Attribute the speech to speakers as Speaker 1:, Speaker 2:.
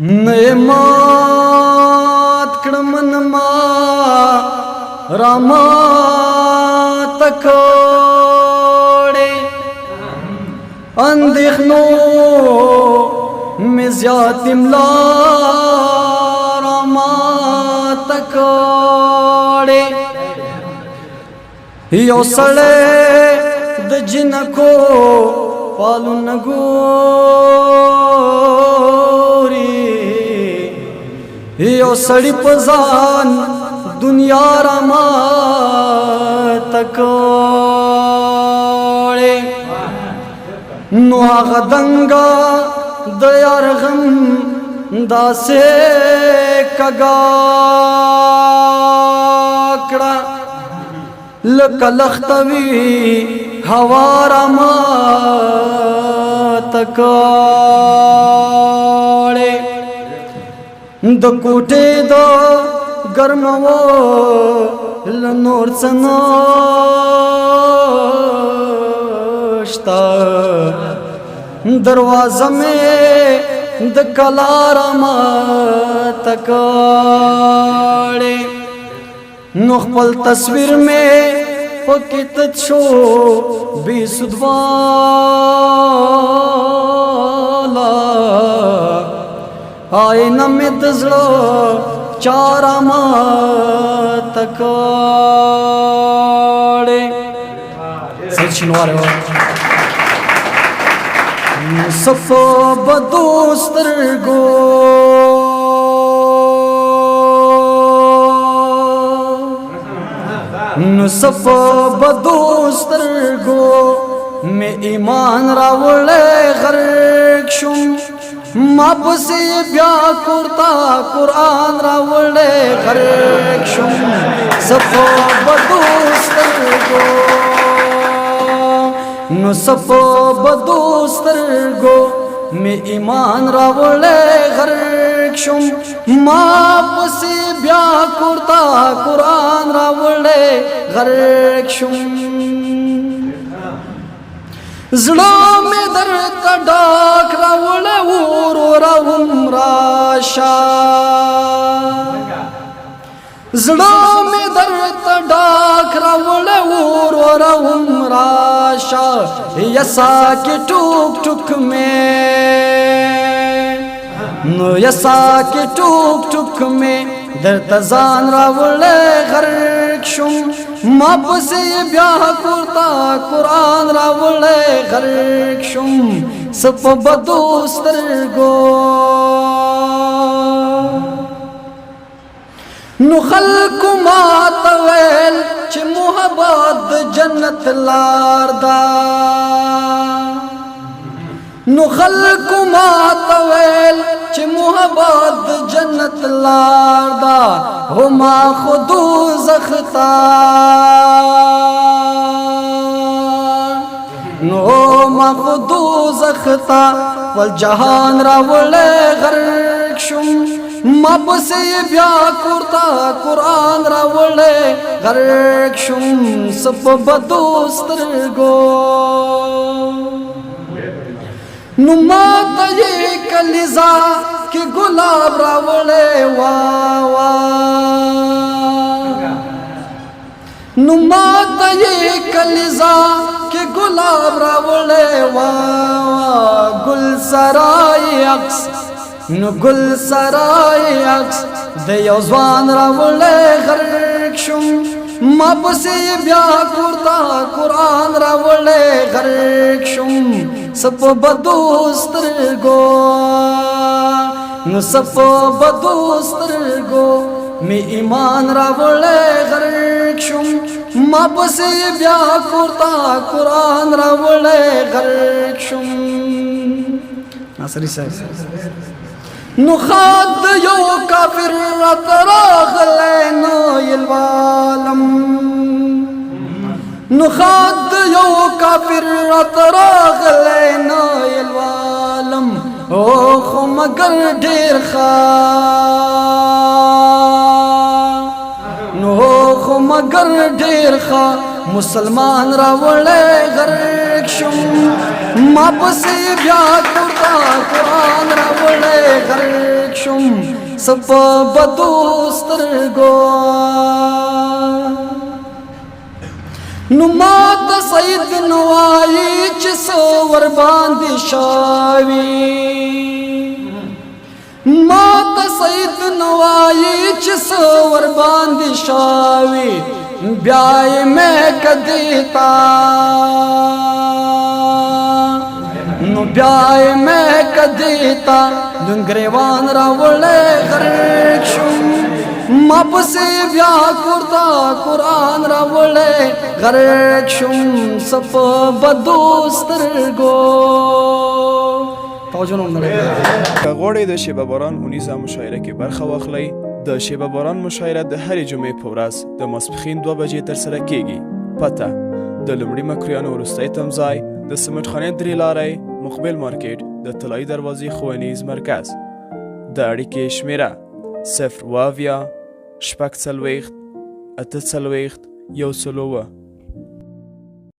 Speaker 1: नेमात कडमन मा रामा तकोड़े अंदिखनो में ज्यातिमला रामा तकोड़े यो सड़े द जिनको पालू नगोरी यो सड़ी पजान दुनिया रामा तकोड़े नुहा गदंगा दयार गम दासे कगाकड़ा लकलख्तवी हवारा मा तकोड़े द कोटे द गर्मवो लनोर सनोश्ता दरवाजा में द कलारा मा तकोड़े नुखपल तस्वीर में पकित छो बेसुदवाला आए न में दजड़ो चारा मा तकोड़े सफो बदोस्तर गो सफो बदोस्तर गो में ईमान रावले गरक्षुम माप से ब्या कुर्ता कुरान रावले गरक्षुम सफो बदोस्तर गो सफो बदोस्तर गो में ईमान रावले गरक्षुम माप से ब्या कुर्ता कुरान रावले गरक्षुम जड़ो में दर्द डाक रावले ऊरो रावम राशा जड़ो में दर्द डाक रावले ऊरो रावम राशा यसा के टुक टुक में यसा के टुक टुक में दर्दजान रावले गरक्षुम माप से ब्याह कुर्ता कुरान रावले गरक्षुम सब बदोस्तर गो नुखल कुमातवेल च मुहब्बत जन्नत लारदा नुखल कुमातवेल च मुहब्बत जन्नत लारदा हो मा खुदू जख्ता नो मा खुदू जख्ता वल जहान रावले गरक्षुम माप से ब्या कुर्ता कुरान रावले गरक्षुम सब बदोस्तर गो नुमात ये कलिजा के गुलाब रावले वावा नुमात ये कलिजा के गुलाब रावले वावा गुल सराय अक्स गुल सराय अक्स दयाज़वान रावले गरक्षुम माप से ब्या कुर्ता कुरान रावले गरक्षुम सब बदोस्तर गो सब बदोस्तर गो में ईमान रावले गरक्षुम माप से ब्या कुर्ता कुरान रावले गरक्षुम नासरी साहब नुखाद यो काफिर रतरागले नो यलवालम नुखाद यो काफिर रतरागले नो यलवालम ओ खो मगर ढेर खा नो खो मगर ढेर खा मुसलमान रावले गरक्षुम माप से ब्या कुर्ता कुरान रावले गरक्षुम سپ بدوسترگو نو مات سید نوائی چس ور باندې شاوی مات سید نوائی چس ور باندې شاوی بیاي میں کدیتا نو بیاي میں کدیتا دنگریوان راولے غرق شم ما پسی بیا کرتا قرآن راولے غرق شم سپ بدوسترگو توجه نوم نړۍ
Speaker 2: که غواړئ د شیبه باران اونیزه مشاعره کې برخه واخلئ د شیبه باران مشاعره د هرې جمعې په ورځ د ماسپښین 2 بجې ترسره کیږي. پته د لومړي مکرویانو وروستی تمځای د سمټ خانې 3 لارۍ مقبل مارکیټ د طلایي دروازې ښوونیز مرکز. د اړیکې شمیره 0 اویا 6 څلوېښت 8 څلوېښت 1 څلوېښت